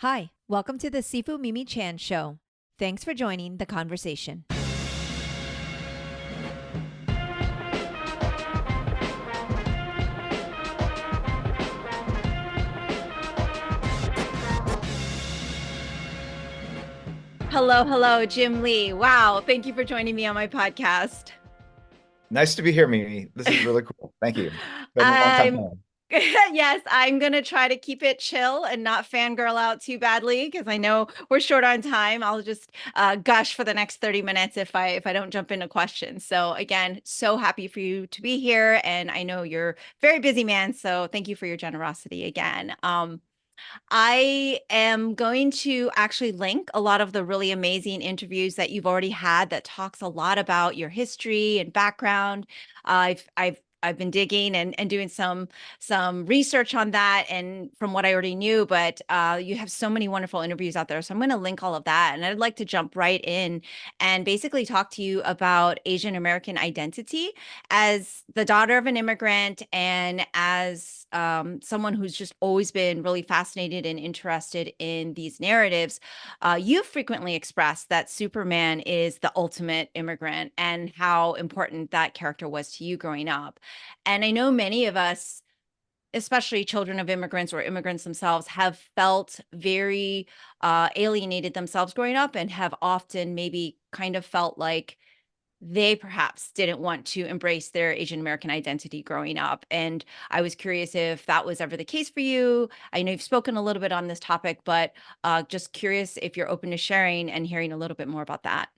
Hi, welcome to the Sifu Mimi Chan show. Thanks for joining the conversation. Hello, Jim Lee. Wow, thank you for joining me on my podcast. Nice to be here, Mimi. This is really cool. Thank you. Been a long time I'm coming. yes, I'm gonna try to keep it chill and not fangirl out too badly because I know we're short on time. I'll just gush for the next 30 minutes if I don't jump into questions. So again, so happy for you to be here, and I know you're a very busy man, so thank you for your generosity again. I am going to actually link a lot of the really amazing interviews that you've already had that talks a lot about your history and background. I've been digging and doing some research on that and from what I already knew, but you have so many wonderful interviews out there. So I'm going to link all of that. And I'd like to jump right in and basically talk to you about Asian American identity as the daughter of an immigrant and as someone who's just always been really fascinated and interested in these narratives, you've frequently expressed that Superman is the ultimate immigrant and how important that character was to you growing up. And I know many of us, especially children of immigrants or immigrants themselves, have felt very alienated themselves growing up and have often maybe kind of felt like they perhaps didn't want to embrace their Asian American identity growing up. And I was curious if that was ever the case for you. I know you've spoken a little bit on this topic, but just curious if you're open to sharing and hearing a little bit more about that.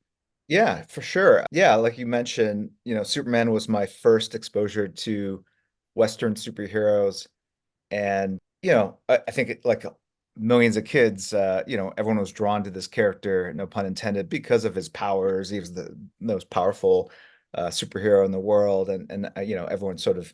Yeah, for sure. Yeah, like you mentioned, Superman was my first exposure to Western superheroes. And, I think like millions of kids, everyone was drawn to this character, no pun intended, because of his powers. He was the most powerful superhero in the world. And everyone sort of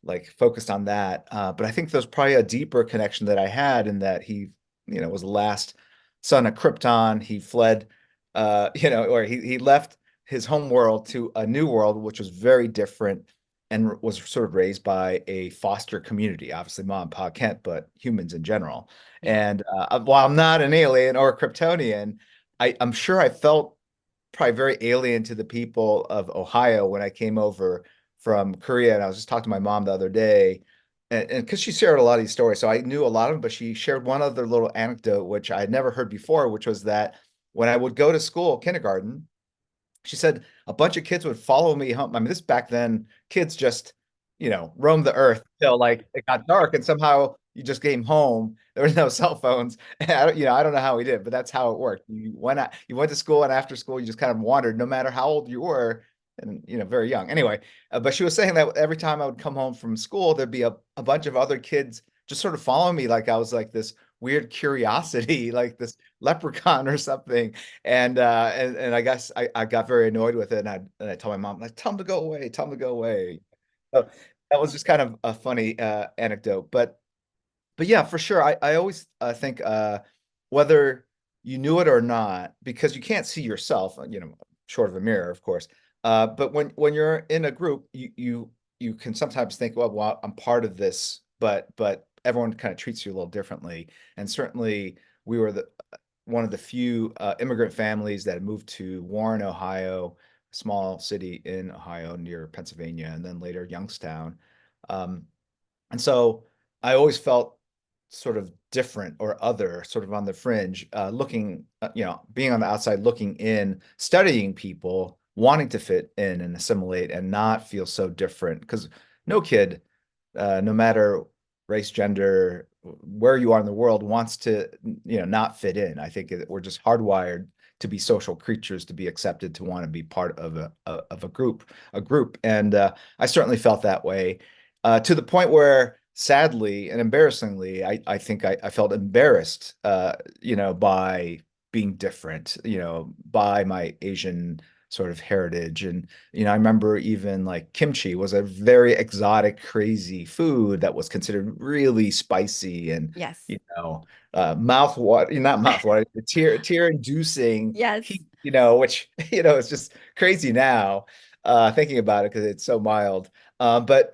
like focused on that. But I think there's probably a deeper connection that I had in that he, was the last son of Krypton. He fled, or he left his home world to a new world, which was very different and was sort of raised by a foster community. Obviously, mom and pa can't, but humans in general. Yeah. And while I'm not an alien or a Kryptonian, I'm sure I felt probably very alien to the people of Ohio when I came over from Korea. And I was just talking to my mom the other day, and because she shared a lot of these stories, so I knew a lot of them, but she shared one other little anecdote, which I had never heard before, which was that when I would go to school, kindergarten, she said a bunch of kids would follow me home. I mean, this back then, kids just, roamed the earth till like it got dark, and somehow you just came home. There was no cell phones. And I don't know how we did, but that's how it worked. You went to school, and after school, you just kind of wandered, no matter how old you were, and very young. Anyway, but she was saying that every time I would come home from school, there'd be a bunch of other kids just sort of following me, like I was like this weird curiosity, like this leprechaun or something. And I guess I got very annoyed with it, and I told my mom, like, tell him to go away, tell him to go away. So that was just kind of a funny anecdote. But yeah, for sure. I always think whether you knew it or not, because you can't see yourself, short of a mirror, of course. But when you're in a group, you can sometimes think, well, I'm part of this, but everyone kind of treats you a little differently. And certainly, we were the one of the few immigrant families that moved to Warren, Ohio, a small city in Ohio near Pennsylvania, and then later Youngstown. Um, and so I always felt sort of different or other, sort of on the fringe, looking, being on the outside, looking in, studying people, wanting to fit in and assimilate and not feel so different. Because no kid, no matter race, gender, where you are in the world, wants to, not fit in. I think we're just hardwired to be social creatures, to be accepted, to want to be part of a group. And I certainly felt that way to the point where, sadly and embarrassingly, I think I felt embarrassed, by being different, by my Asian sort of heritage. And, I remember even like kimchi was a very exotic, crazy food that was considered really spicy and, Yes. mouth water, not mouth water, tear inducing Yes. heat, which, it's just crazy now, thinking about it because it's so mild. But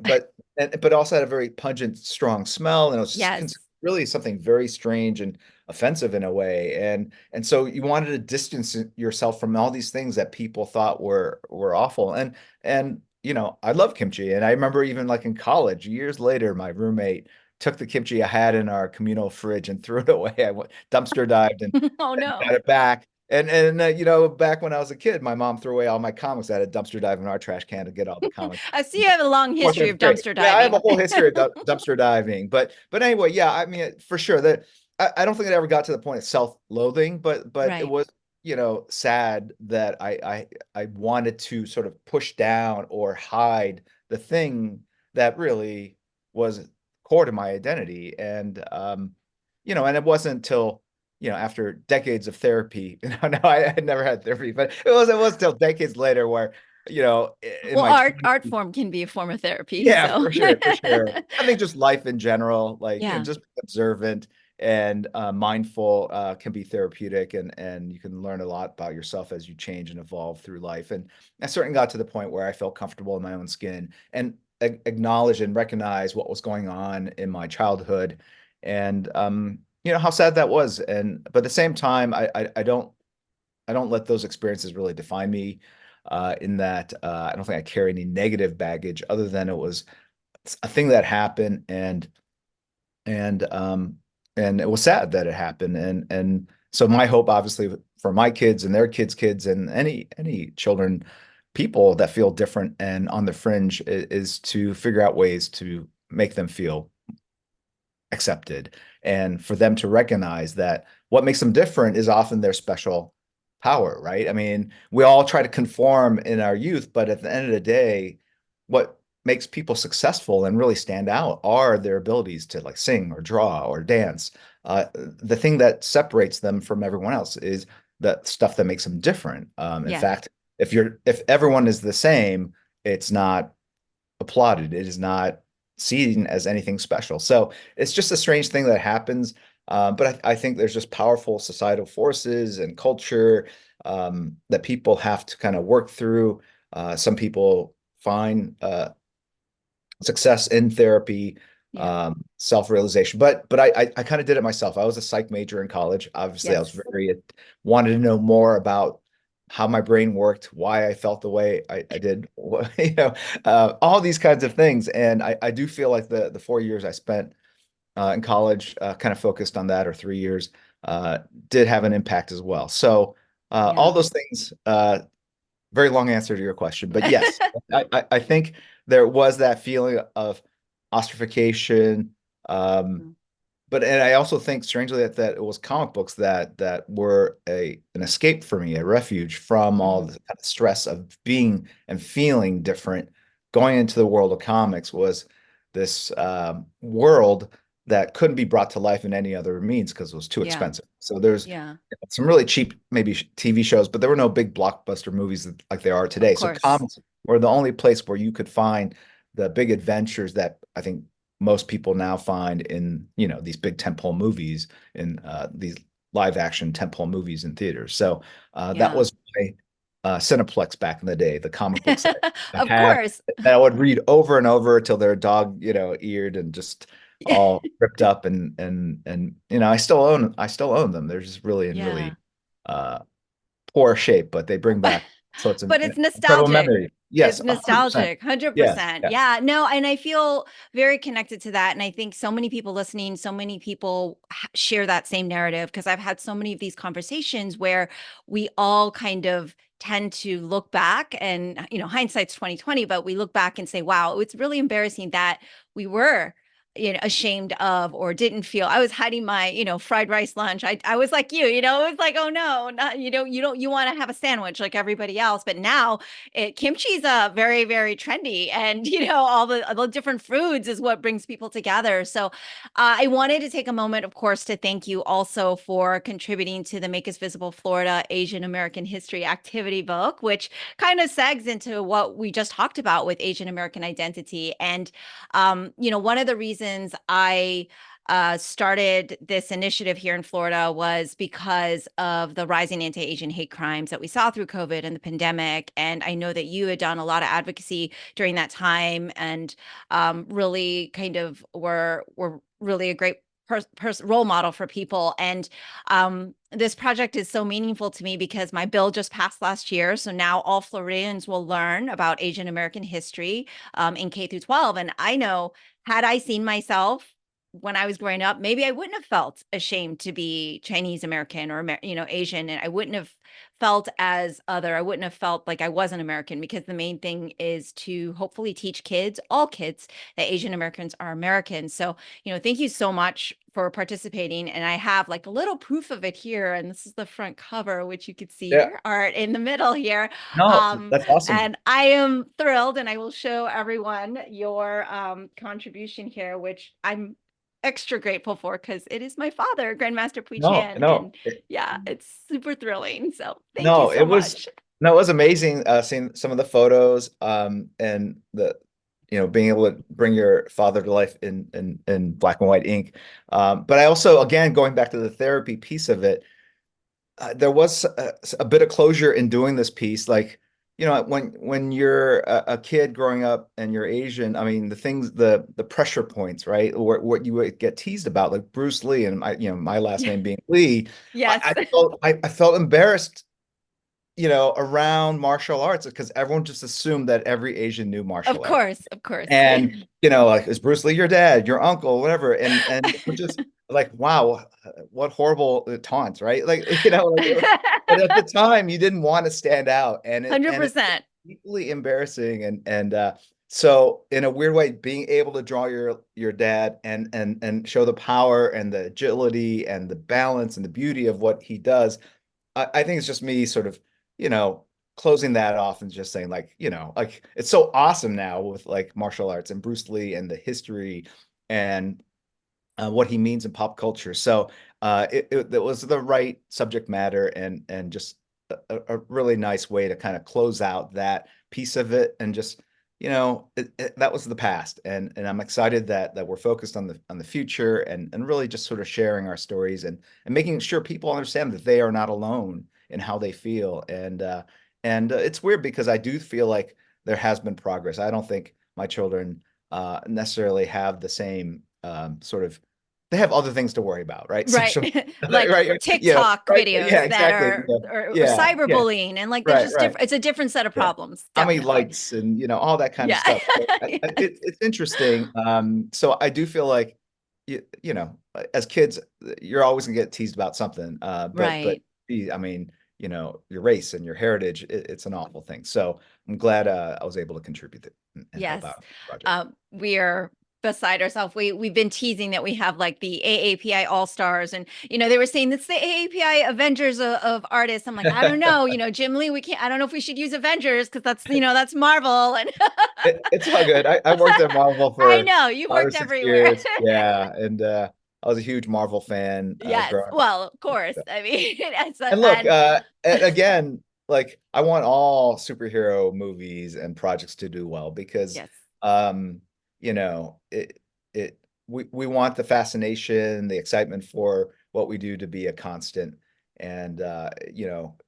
also had a very pungent, strong smell, and it was just Yes. really something very strange and offensive in a way. And so you wanted to distance yourself from all these things that people thought were awful. And I love kimchi. And I remember even like in college, years later, my roommate took the kimchi I had in our communal fridge and threw it away. I went dumpster dived Oh and no. got it back. And back when I was a kid, my mom threw away all my comics. I had a dumpster dive in our trash can to get all the comics. I see you have a long Portion history is of great. dumpster Yeah, I have a diving. whole history of dumpster diving, but anyway, yeah, I mean, for sure that I don't think it ever got to the point of self-loathing, but it Right. was, sad that I wanted to sort of push down or hide the thing that really was core to my identity, and it wasn't until after decades of therapy. No, I had never had therapy, but it was till decades later where in Well, my art 20s. form can be a form of therapy, Yeah, so for sure, for sure. I think just life in general, like, yeah. just observant and mindful can be therapeutic, and you can learn a lot about yourself as you change and evolve through life. And I certainly got to the point where I felt comfortable in my own skin and acknowledge and recognize what was going on in my childhood, and how sad that was. And but at the same time, I don't let those experiences really define me. In that, I don't think I carry any negative baggage other than it was a thing that happened, and um and it was sad that it happened. And so my hope, obviously, for my kids and their kids and any children, people that feel different and on the fringe, is to figure out ways to make them feel accepted, and for them to recognize that what makes them different is often their special power, right? I mean, we all try to conform in our youth, but at the end of the day, what makes people successful and really stand out are their abilities to like sing or draw or dance. The thing that separates them from everyone else is the stuff that makes them different. In Yeah. fact, if everyone is the same, it's not applauded. It is not seen as anything special. So it's just a strange thing that happens. But I think there's just powerful societal forces and culture that people have to kind of work through. Some people find success in therapy, Yeah. self-realization. But I kind of did it myself. I was a psych major in college. Obviously, I was Yes. very wanted to know more about how my brain worked, why I felt the way I did, all these kinds of things. And I do feel like the 4 years I spent in college, kind of focused on that, or 3 years, uh, did have an impact as well. So all Yeah. those things, very long answer to your question, but yes, I think there was that feeling of ossification. Um, and I also think strangely that it was comic books that were an escape for me, a refuge from all Mhm. the kind of stress of being and feeling different. Going into the world of comics was this world that couldn't be brought to life in any other means because it was too Yeah. expensive. So there's Yeah. some really cheap, maybe TV shows, but there were no big blockbuster movies like there are Of today. So course. comics were the only place where you could find the big adventures that I think most people now find in these big tentpole movies, in these live action tentpole movies in theaters. So that Yeah. was my Cineplex back in the day, the comic books that I Of had, course. that I would read over and over till they're dog eared and just all ripped up, and I still own them. They're just really in Yeah. really uh poor shape, but they bring back sorts of But it's incredible nostalgic. memories. Yes, It's 100%. nostalgic, Yes, 100%. yes. Yeah, no, and I feel very connected to that. And I think so many people listening, so many people share that same narrative because I've had so many of these conversations where we all kind of tend to look back and, hindsight's 2020, but we look back and say, wow, it's really embarrassing that we were ashamed of or didn't feel. I was hiding my fried rice lunch. I was like it was like, oh no, not you want to have a sandwich like everybody else. But now kimchi's very, very trendy, and all the different foods is what brings people together. So I wanted to take a moment, of course, to thank you also for contributing to the Make Us Visible Florida Asian American History activity book, which kind of segs into what we just talked about with Asian American identity. And one of the reasons I started this initiative here in Florida was because of the rising anti-Asian hate crimes that we saw through COVID and the pandemic. And I know that you had done a lot of advocacy during that time, and really kind of were really a great role model for people. And this project is so meaningful to me because my bill just passed last year. So now all Floridians will learn about Asian American history in K through 12. And I know, had I seen myself when I was growing up, maybe I wouldn't have felt ashamed to be Chinese American or, Asian. And I wouldn't have felt as other. I wouldn't have felt like I wasn't American, because the main thing is to hopefully teach kids, all kids, that Asian Americans are Americans. So, thank you so much for participating. And I have like a little proof of it here. And this is the front cover, which you could see Yeah. your art in the middle here. No, that's awesome. And I am thrilled, and I will show everyone your contribution here, which I'm extra grateful for because it is my father, Grandmaster Pui No, Chan. no. And yeah, it's super thrilling. So thank you No, so it was much. no, it was amazing seeing some of the photos and the being able to bring your father to life in black and white ink. But I also, again, going back to the therapy piece of it, there was a bit of closure in doing this piece. Like, when you're a kid growing up and you're Asian, I mean, the things, the pressure points, right? Or what you would get teased about, like Bruce Lee, and my last name being Lee. Yes, I felt embarrassed, around martial arts because everyone just assumed that every Asian knew of martial arts. course, of course. And, like, is Bruce Lee your dad, your uncle, whatever? And we're just like, wow, what horrible taunts, right? Like, but at the time you didn't want to stand out, and it's 100%. deeply embarrassing. And so in a weird way, being able to draw your dad and show the power and the agility and the balance and the beauty of what he does, I think it's just me sort of, you know, closing that off and just saying, like, like, it's so awesome now with like martial arts and Bruce Lee and the history and what he means in pop culture. So it was the right subject matter and just a really nice way to kind of close out that piece of it and just, that was the past. And I'm excited that we're focused on the future and really just sort of sharing our stories and making sure people understand that they are not alone in how they feel. And it's weird because I do feel like there has been progress. I don't think my children necessarily have the same sort of, they have other things to worry about, right? Right. Social, Like right, TikTok right, yeah, videos that exactly, are, or yeah, yeah, cyberbullying, and like there's right, just right, different, it's a different set of yeah. problems, How many definitely. likes and all that kind of Yeah. stuff. So it's interesting. So I do feel like as kids, you're always gonna get teased about something. But Right. I mean, your race and your heritage, it's an awful thing. So I'm glad I was able to contribute and help Yes. out the project. We are beside ourselves. We've been teasing that we have like the AAPI All Stars, and they were saying it's the AAPI Avengers of artists. I'm like, I don't know, Jim Lee, we can't. I don't know if we should use Avengers because that's Marvel, and It's all good. I worked at Marvel I for know you 5 or worked 6 everywhere. years. Yeah, and I was a huge Marvel fan Yes, growing up. well, of course. I mean, And look, and again, like, I want all superhero movies and projects to do well because, yes, um, it we want the fascination, the excitement for what we do to be a constant. And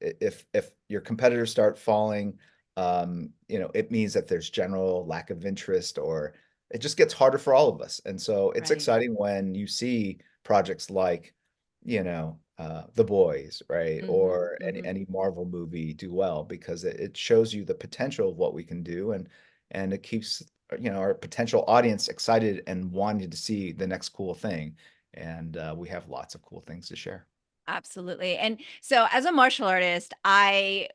if your competitors start falling, it means that there's general lack of interest, or it just gets harder for all of us. And so it's right. exciting when you see projects like, The Boys, right? Hmm, Or any hmm. any Marvel movie do well because it shows you the potential of what we can do, and it keeps our potential audience excited and wanting to see the next cool thing. And we have lots of cool things to share. Absolutely. And so, as a martial artist, I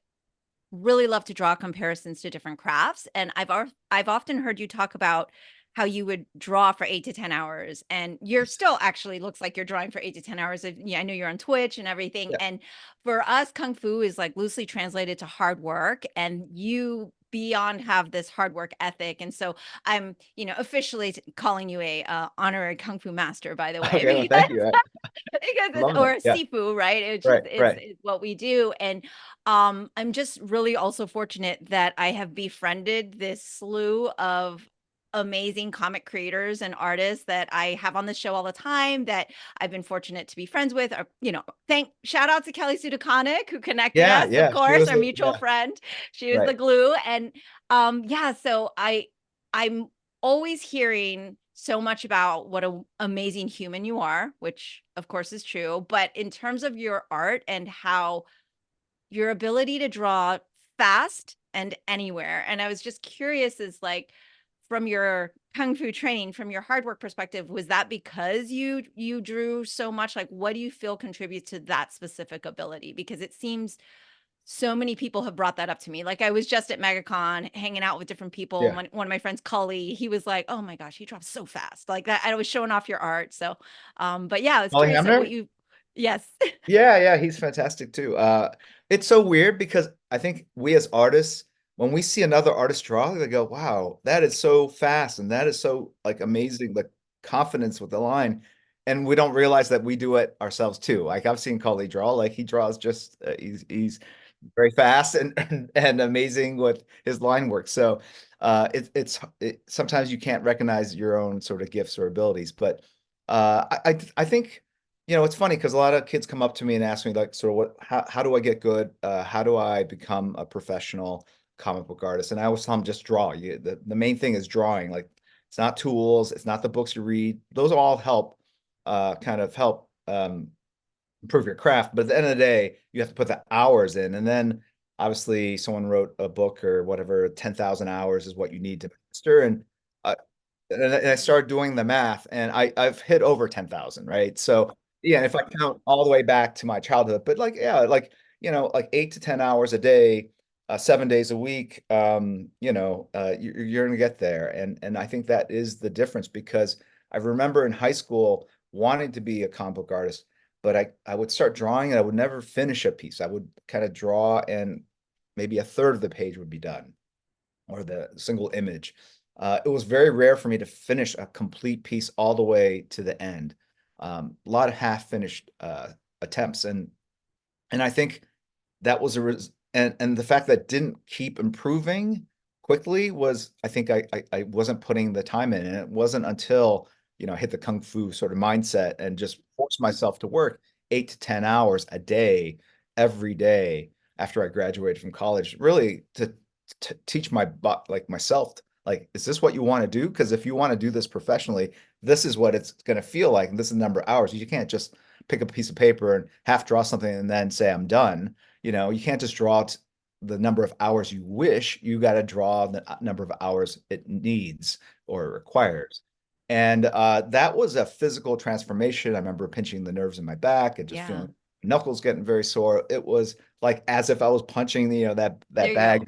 really love to draw comparisons to different crafts, and I've often heard you talk about how you would draw for 8 to 10 hours, and you're still actually looks like you're drawing for 8 to 10 hours. Yeah, I know you're on Twitch and everything, Yeah. and for us, kung fu is like loosely translated to hard work, and you beyond have this hard work ethic. And so I'm, officially calling you a honorary kung fu master, by the way, Okay, well, because thank you. because I it's, love that. or Yeah. Sifu, right? It's just Right, it's, right. it's what we do. And I'm just really also fortunate that I have befriended this slew of amazing comic creators and artists that I have on the show all the time, that I've been fortunate to be friends with. Or, thank shout out to Kelly Sudaconic, who connected Yeah, us, of yeah. She course, was our mutual yeah, friend. She was the right. glue. And yeah, so I'm always hearing so much about what an amazing human you are, which of course is true, but in terms of your art and how your ability to draw fast and anywhere. And I was just curious is like from your kung fu training, from your hard work perspective, was that because you drew so much? Like what do you feel contributes to that specific ability? Because it seems so many people have brought that up to me. Like I was just at MegaCon hanging out with different people. Yeah. One of my friends, Cully, he was like, "Oh my gosh, he drops so fast." Like that. I was showing off your art. So, but yeah, I was Molly curious at what Hamner? you. Yes. Yeah, yeah, he's fantastic too. It's so weird because I think we as artists, when we see another artist draw, they go, "Wow, that is so fast and that is so like amazing, like confidence with the line." And we don't realize that we do it ourselves too. Like I've seen Coley draw, like he draws just he's very fast and and amazing with his line work. So sometimes you can't recognize your own sort of gifts or abilities, but I think it's funny because a lot of kids come up to me and ask me like, sort of how do I get good? How do I become a professional comic book artist? And I always tell them just draw. The main thing is drawing. Like it's not tools, it's not the books you read. Those all help, kind of help improve your craft. But at the end of the day, you have to put the hours in. And then obviously someone wrote a book or whatever, 10,000 hours is what you need to master. Uh, and I started doing the math and I've hit over 10,000, right? So yeah, if I count all the way back to my childhood, but like, yeah, like, like 8 to 10 hours a day, 7 days a week, you're gonna get there. And I think that is the difference because I remember in high school wanting to be a comic book artist, but I would start drawing and I would never finish a piece. I would kind of draw and maybe a third of the page would be done or the single image. It was very rare for me to finish a complete piece all the way to the end. A lot of half-finished attempts, and I think that was and the fact that it didn't keep improving quickly was I think I wasn't putting the time in, and it wasn't until I hit the kung fu sort of mindset and just forced myself to work 8 to 10 hours a day every day after I graduated from college, really to teach like myself like, is this what you want to do? Because if you want to do this professionally, this is what it's going to feel like, and this is the number of hours. You can't just pick up a piece of paper and half draw something and then say I'm done. You can't just draw the number of hours you wish. You got to draw the number of hours it needs or requires. And that was a physical transformation. I remember pinching the nerves in my back and just Yeah. feeling knuckles getting very sore. It was like as if I was punching There that you go. bag,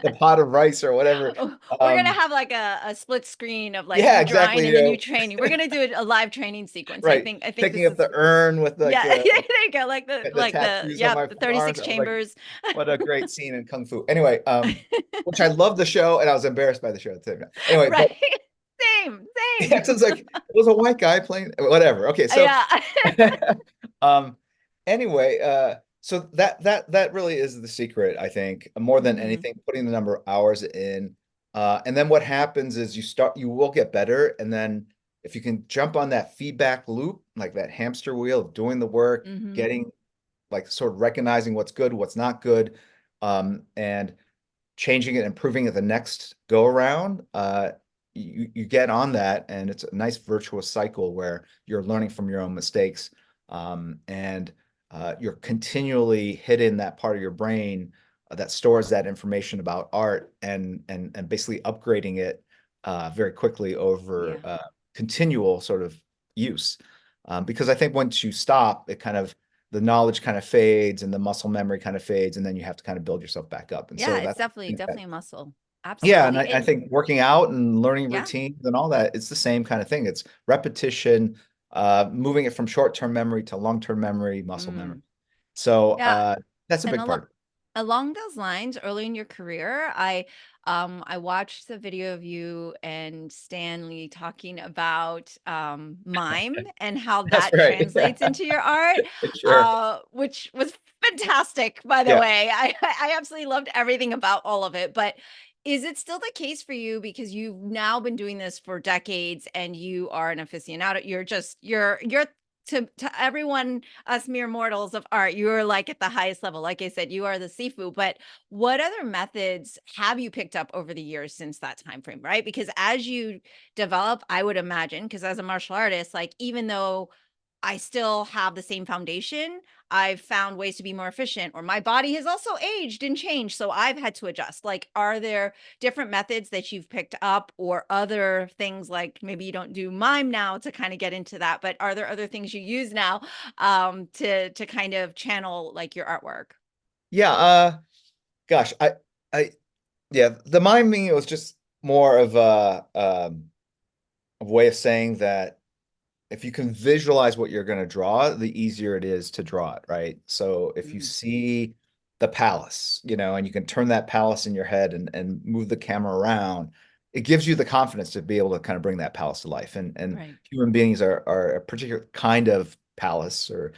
the pot of rice or whatever. Oh, we're gonna Um, have like a split screen of like yeah, you exactly. drawing and then you training. We're gonna do a live training sequence. Right. I think Picking this up is the urn with like yeah, there you go. the tattoos on my the forearms. 36 I was like, chambers. what a great scene in Kung Fu. Anyway, which I love the show and I was embarrassed by the show too. Anyway, but Right. Same, yeah, same. so it's like it was a white guy playing whatever. Okay, so Yeah. um anyway, so that really is the secret, I think, more than hmm anything, putting the number of hours in. And then what happens is you will get better, and then if you can jump on that feedback loop, like that hamster wheel of doing the work, hmm getting like sort of recognizing what's good, what's not good, and changing it, improving it the next go around, you get on that, and it's a nice virtuous cycle where you're learning from your own mistakes, and you're continually hitting that part of your brain that stores that information about art and basically upgrading it very quickly over Yeah. continual sort of use. Because I think once you stop, it kind of the knowledge kind of fades and the muscle memory kind of fades, and then you have to kind of build yourself back up. And Yeah, so it's that's definitely a muscle. yeah, and Absolutely. I And think working out and learning yeah. routines and all that, it's the same kind of thing. It's repetition, moving it from short-term memory to long-term memory, muscle memory. Mm. So Yeah. that's a And big part. along those lines, early in your career, I watched the video of you and Stanley talking about mime and how That's that right. translates into your art, Sure. which was fantastic, by the Yeah. way. I absolutely loved everything about all of it. But is it still the case for you because you've now been doing this for decades and you are an aficionado? You're to everyone, us mere mortals of art, you are like at the highest level. Like I said, you are the Sifu. But what other methods have you picked up over the years since that time frame, right? Because as you develop, I would imagine, because as a martial artist, like even though I still have the same foundation, I've found ways to be more efficient, or my body has also aged and changed. So I've had to adjust. Like, are there different methods that you've picked up, or other things like maybe you don't do mime now to kind of get into that, but are there other things you use now to kind of channel like your artwork? Yeah, gosh, I yeah, the miming, it was just more of a way of saying that if you can visualize what you're going to draw, the easier it is to draw it, right? So if you Mm, see the palace, and you can turn that palace in your head and move the camera around, it gives you the confidence to be able to kind of bring that palace to life. And right. human beings are a particular kind of palace, or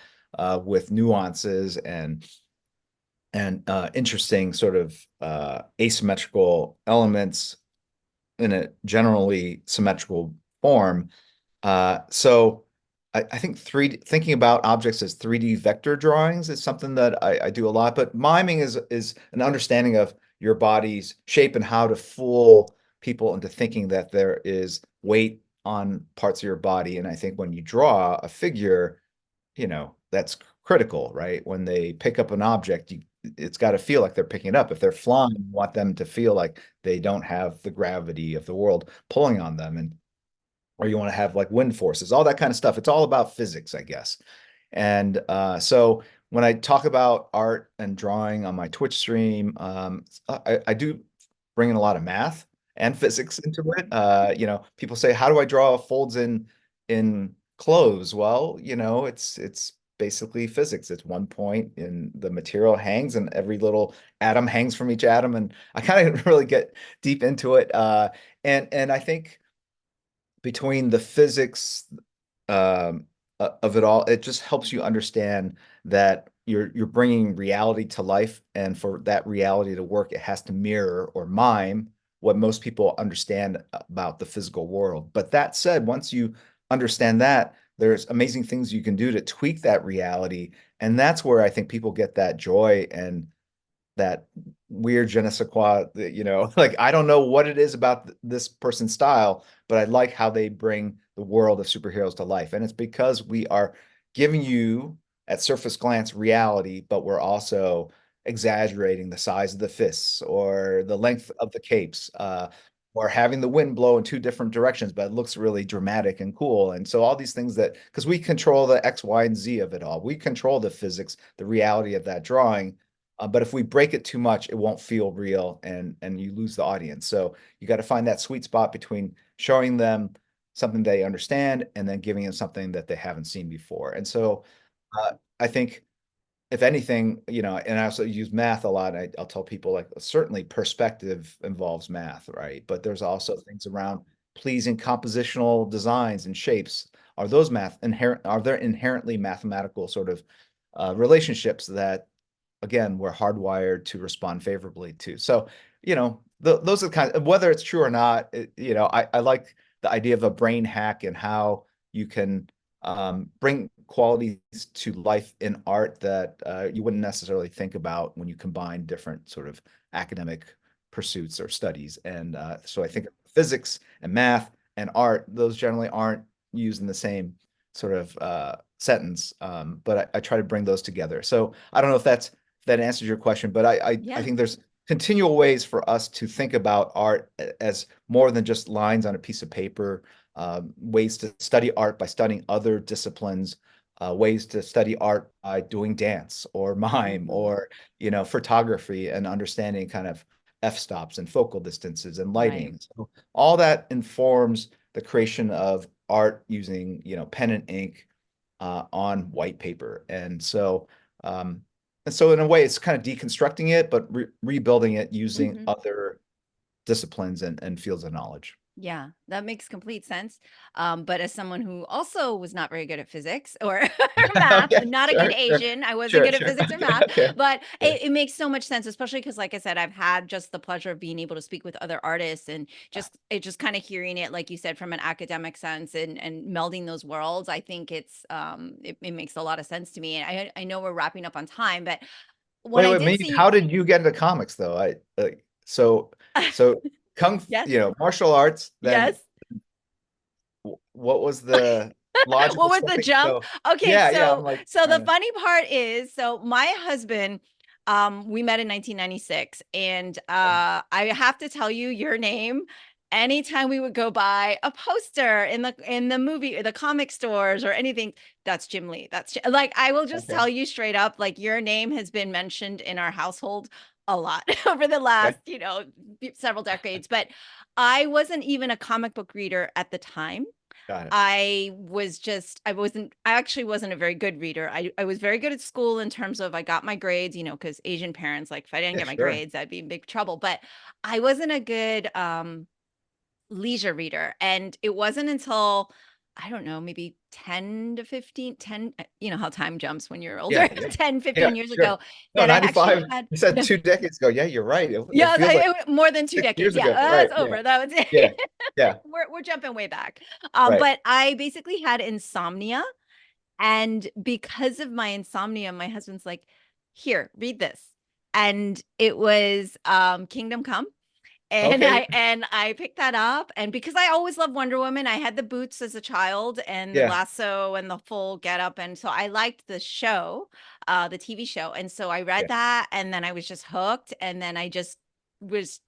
with nuances and interesting sort of asymmetrical elements in a generally symmetrical form. So I think thinking about objects as 3D vector drawings is something that I do a lot, but miming is an understanding of your body's shape and how to fool people into thinking that there is weight on parts of your body. And I think when you draw a figure, that's critical, right? When they pick up an object, it's got to feel like they're picking it up. If they're flying, you want them to feel like they don't have the gravity of the world pulling on them. And or you want to have like wind forces, all that kind of stuff. It's all about physics, I guess. And so when I talk about art and drawing on my Twitch stream, I do bring in a lot of math and physics into it. People say, "How do I draw folds in clothes?" Well, it's basically physics. It's one point, and the material hangs, and every little atom hangs from each atom. And I kind of really get deep into it. And I think between the physics of it all, it just helps you understand that you're bringing reality to life, and for that reality to work, it has to mirror or mime what most people understand about the physical world. But that said, once you understand that, there's amazing things you can do to tweak that reality, and that's where I think people get that joy and that weird je ne sais quoi, like I don't know what it is about this person's style, but I like how they bring the world of superheroes to life. And it's because we are giving you at surface glance reality, but we're also exaggerating the size of the fists or the length of the capes, or having the wind blow in two different directions, but it looks really dramatic and cool. And so all these things that, because we control the X, Y, and Z of it all, we control the physics, the reality of that drawing. But if we break it too much, it won't feel real, and you lose the audience. So you got to find that sweet spot between showing them something they understand and then giving them something that they haven't seen before. And so I think if anything, and I also use math a lot. I'll tell people like certainly perspective involves math, right? But there's also things around pleasing compositional designs and shapes. Are there inherently mathematical sort of relationships that again, we're hardwired to respond favorably to. So, those are the kind of, whether it's true or not, I like the idea of a brain hack and how you can bring qualities to life in art that you wouldn't necessarily think about when you combine different sort of academic pursuits or studies. And so I think physics and math and art, those generally aren't used in the same sort of sentence, but I try to bring those together. So I don't know if that answers your question, but I Yeah. think there's continual ways for us to think about art as more than just lines on a piece of paper, ways to study art by studying other disciplines, ways to study art by doing dance or mime Hmm. or, photography and understanding kind of f-stops and focal distances and Right. lighting. So all that informs the creation of art using, pen and ink on white paper. And so in a way, it's kind of deconstructing it, but rebuilding it using Hmm. other disciplines and fields of knowledge. Yeah, that makes complete sense. But as someone who also was not very good at physics or, or math, Okay, not a good sure, sure, Asian, I wasn't sure, good at sure. physics or Okay, math, okay. but Yeah, it makes so much sense, especially because, like I said, I've had just the pleasure of being able to speak with other artists and just kind of hearing it, like you said, from an academic sense and melding those worlds. I think it makes a lot of sense to me. And I know we're wrapping up on time, but when wait, I wait, did me, see how did you get into comics though? I like so so yes, martial arts, then yes. what was the What logical was the stepping jump? so Okay, yeah, yeah, I'm so like so trying the to funny part is, so my husband, we met in 1996, and I have to tell you your name. Anytime we would go by a poster in the movie, the comic stores or anything, that's Jim Lee. Like I will just okay, tell you straight up, like your name has been mentioned in our household a lot over the okay, last, several decades. But I wasn't even a comic book reader at the time. got it. I actually wasn't a very good reader. I was very good at school in terms of I got my grades, because Asian parents, like if I didn't Yeah, get my sure. grades, I'd be in big trouble. But I wasn't a good leisure reader. And it wasn't until I don't know, maybe 10 to 15, 10. You know how time jumps when you're older, Yeah, yeah, 10, yeah, 15 years sure. ago, No, that I actually 95, had, you said yeah, 2 decades ago. Yeah, you're right. It yeah, feels like more than 2 6 decades. years Yeah, ago. Right. that's Yeah. over. That was Yeah. it. Yeah. We're jumping way back. Right. But I basically had insomnia. And because of my insomnia, my husband's like, "Here, read this." And it was, Kingdom Come, and Okay. I picked that up, and because I always loved Wonder Woman, I had the boots as a child and the Yeah. lasso and the full getup, and so I liked the show, the TV show, and so I read Yeah. that, and then I was just hooked, and then I just was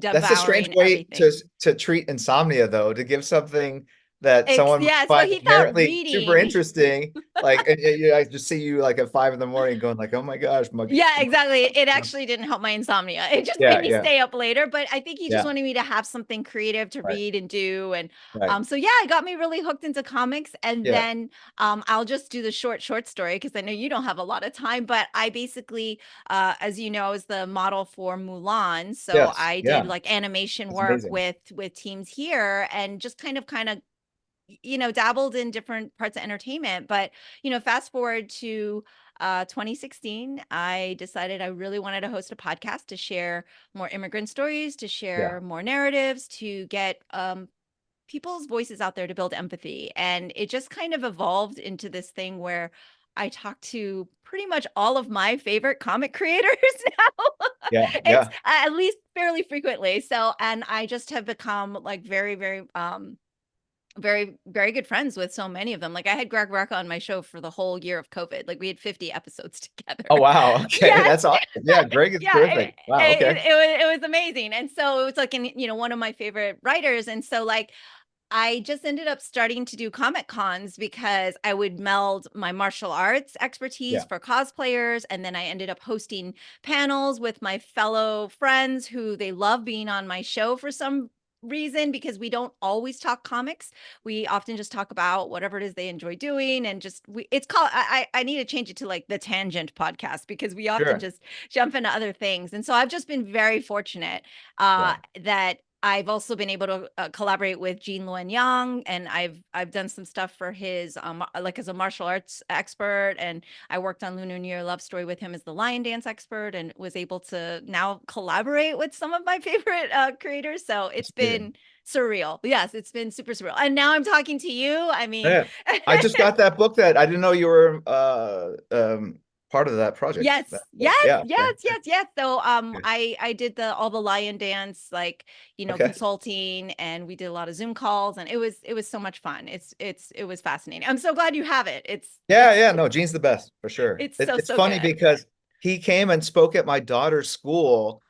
That's a strange devouring way everything. to treat insomnia, though, to give something that someone might Yes, well, find he thought inherently super reading interesting. Like, I just see you like at 5 in the morning going like, "Oh my gosh, Yeah, exactly. It actually didn't help my insomnia. It just made yeah, me yeah, stay up later, but I think he just yeah, wanted me to have something creative to right, read and do, and, right, so yeah, it got me really hooked into comics, and yeah, then, I'll just do the short story because I know you don't have a lot of time, but I basically, as you know, I was the model for Mulan, so yes, I did, yeah, like, animation it's work amazing. with teams here and just kinda dabbled in different parts of entertainment. But, fast forward to 2016, I decided I really wanted to host a podcast to share more immigrant stories, to Yeah, share more narratives, to get people's voices out there to build empathy. And it just kind of evolved into this thing where I talk to pretty much all of my favorite comic creators now. yeah, It's yeah, at least fairly frequently. So, and I just have become like very, very good friends with so many of them. Like I had Greg Rucka on my show for the whole year of COVID. Like we had 50 episodes together. oh wow, okay, Yes. that's awesome. Yeah, Greg is Yeah, terrific. Wow, okay, it was amazing. And so it was like one of my favorite writers. And so like I just ended up starting to do comic cons because I would meld my martial arts expertise yeah, for cosplayers. And then I ended up hosting panels with my fellow friends who they love being on my show for some reason because we don't always talk comics. We often just talk about whatever it is they enjoy doing and just it's called I need to change it to like the tangent podcast because we often sure, just jump into other things. And so I've just been very fortunate yeah, that I've also been able to collaborate with Jean Luen Yang, and I've done some stuff for his like as a martial arts expert, and I worked on Lunar New Year Love Story with him as the lion dance expert, and was able to now collaborate with some of my favorite creators. So that's it's amazing. been surreal. Yes, it's been super surreal. And now I'm talking to you. I mean, Yeah, I just got that book that I didn't know you were part of that project. yes, That book. yes, Yeah, yeah, yes, yeah, yes, yes. So, yeah. I did the all the lion dance, like, Okay. consulting, and we did a lot of Zoom calls, and it was so much fun. It was fascinating. I'm so glad you have it. Yeah, yeah, no, Gene's the best for sure. It's so, It's so funny good. because he came and spoke at my daughter's school,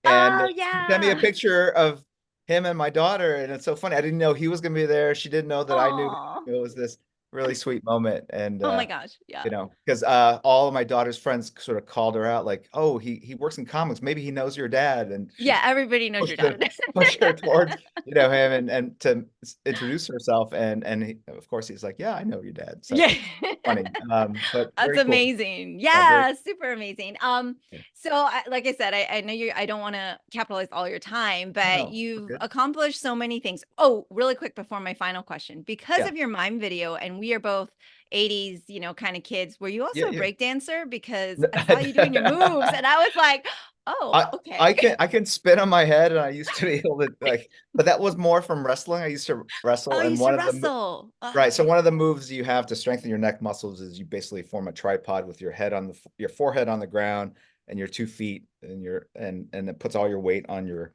and Oh, she sent me a yeah. picture of him and my daughter, and it's so funny. I didn't know he was gonna be there. She didn't know that I knew Oh, it was this really sweet moment. And Oh my gosh. Yeah. because all of my daughter's friends sort of called her out, like, "Oh, he works in comics. Maybe he knows your dad." And Yeah, she everybody knows your pushed her dad. pushed her towards him and to introduce herself. And of course he's like, "Yeah, I know your dad." So Yeah. funny, but That's very cool. amazing. Yeah, very. Yeah, super amazing. So like I said, I know I don't want to capitalize all your time, Oh but no, we're you've good. accomplished so many things. Oh, really quick before my final question. Because Yeah, of your mime video, and we are both 80s, kind of kids, were you also yeah, a yeah. break dancer? Because I saw you doing your moves and I was like, oh, I okay. I can spin on my head, and I used to be able to, like, but that was more from wrestling. I used to Oh, wrestle, you and used to wrestle. right. So Okay. one of the moves you have to strengthen your neck muscles is you basically form a tripod with your head on your forehead on the ground and your 2 feet and and it puts all your weight on your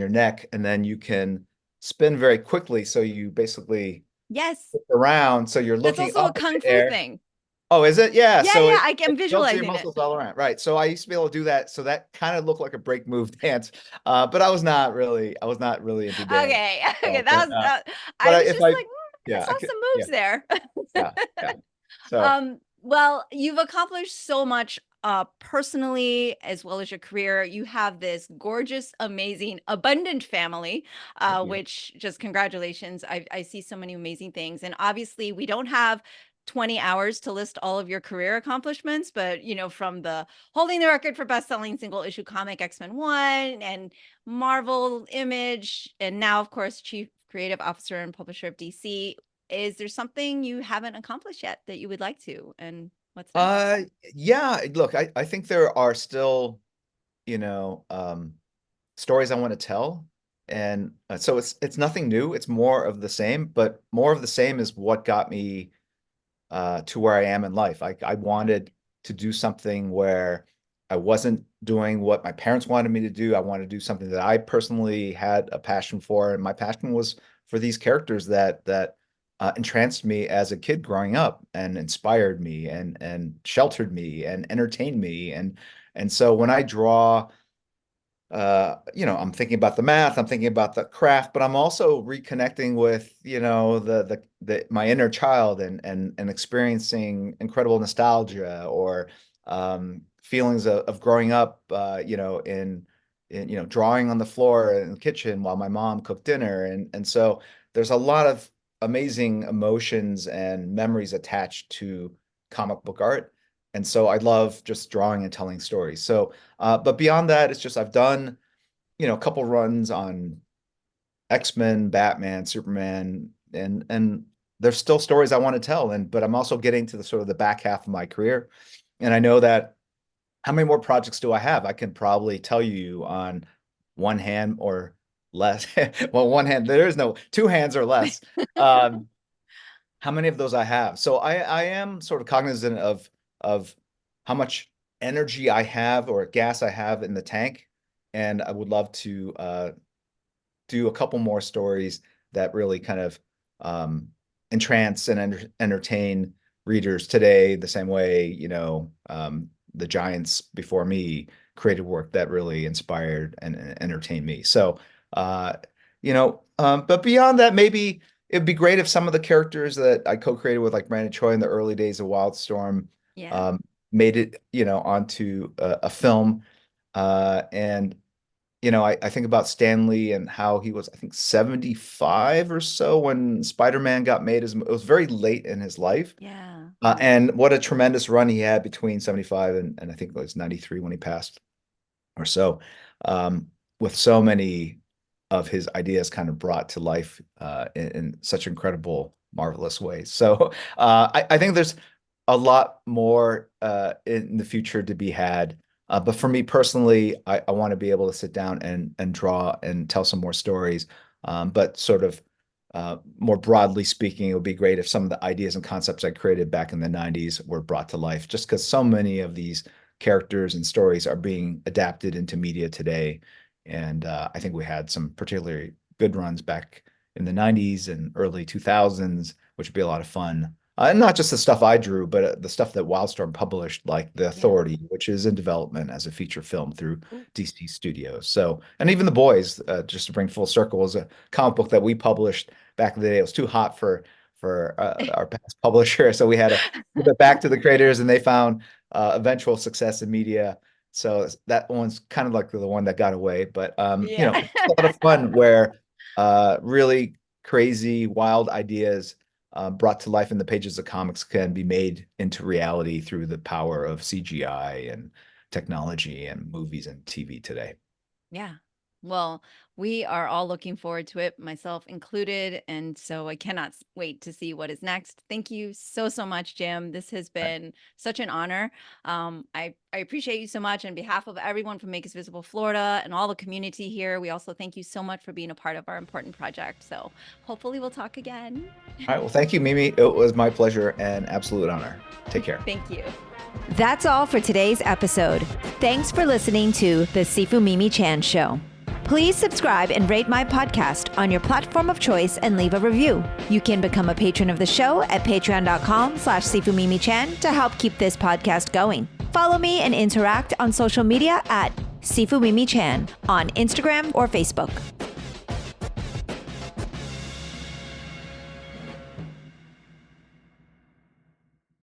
neck, and then you can spin very quickly. So you basically Yes. look around, so you're That's looking also a up in kung the fu air. thing. Oh, is it? Yeah. Yeah, So yeah, it I'm builds your visualizing it. muscles all around. Right. So I used to be able to do that. So that kind of looked like a break move dance. But I was not really into dance. Okay, okay, So, that was, but I was if just I, like, I yeah, saw I could, some yeah, moves there. yeah, yeah. So, Well, you've accomplished so much, personally as well as your career. You have this gorgeous, amazing, abundant family, thank you. which just congratulations. I see so many amazing things, and obviously we don't have 20 hours to list all of your career accomplishments, but from the holding the record for best-selling single issue comic X-Men 1 and Marvel Image, and now, of course, Chief Creative Officer and Publisher of DC. Is there something you haven't accomplished yet that you would like to? And what's next? Uh, yeah, look, I think there are still, you know, um, stories I want to tell. And so it's nothing new. It's more of the same, but more of the same is what got me to where I am in life. I Yeah. wanted to do something where I wasn't doing what my parents wanted me to do. I wanted to do something that I personally had a passion for, and my passion was for these characters that entranced me as a kid growing up and inspired me and sheltered me and entertained me. And so when I draw, I'm thinking about the math, I'm thinking about the craft, but I'm also reconnecting with, the my inner child and experiencing incredible nostalgia or feelings of growing up, drawing on the floor in the kitchen while my mom cooked dinner. And so there's a lot of amazing emotions and memories attached to comic book art. And so I love just drawing and telling stories. So but beyond that, it's just I've done, a couple runs on X-Men, Batman, Superman, and there's still stories I want to tell. But I'm also getting to the sort of the back half of my career. And I know that how many more projects do I have? I can probably tell you on one hand or less. Well, one hand, there is no two hands or less. Um, how many of those I have. So I am sort of cognizant of how much energy I have or gas I have in the tank, and I would love to do a couple more stories that really kind of entrance and entertain readers today, the same way the giants before me created work that really inspired and entertained me. So but beyond that, maybe it'd be great if some of the characters that I co-created with, like Brandon Choi in the early days of Wildstorm, Yeah. made it, onto a film. And I think about Stan Lee and how he was, I think, 75 or so when Spider-Man got made. It was very late in his life. Yeah. And what a tremendous run he had between 75 and I think it was 93 when he passed or so, um, with so many of his ideas kind of brought to life in such incredible, marvelous ways. So I think there's a lot more in the future to be had. But for me personally, I want to be able to sit down and draw and tell some more stories. But sort of more broadly speaking, it would be great if some of the ideas and concepts I created back in the 90s were brought to life, just because so many of these characters and stories are being adapted into media today. And I think we had some particularly good runs back in the 90s and early 2000s, which would be a lot of fun. And not just the stuff I drew, but the stuff that Wildstorm published, like The Yeah. Authority, which is in development as a feature film through Ooh. DC Studios. So, and even The Boys, just to bring full circle, was a comic book that we published back in the day. It was too hot for our past publisher. So we had to give it back to the creators, and they found eventual success in media. So that one's kind of like the one that got away. But Yeah. it's a lot of fun where really crazy, wild ideas brought to life in the pages of comics can be made into reality through the power of CGI and technology and movies and TV today. Yeah. Well, we are all looking forward to it, myself included. And so I cannot wait to see what is next. Thank you so, so much, Jim. This has been such an honor. I appreciate you so much. On behalf of everyone from Make Us Visible Florida and all the community here, we also thank you so much for being a part of our important project. So hopefully we'll talk again. All right. Well, thank you, Mimi. It was my pleasure and absolute honor. Take care. Thank you. That's all for today's episode. Thanks for listening to The Sifu Mimi Chan Show. Please subscribe and rate my podcast on your platform of choice and leave a review. You can become a patron of the show at patreon.com/Sifu Mimi Chan to help keep this podcast going. Follow me and interact on social media at Sifu Mimi Chan on Instagram or Facebook.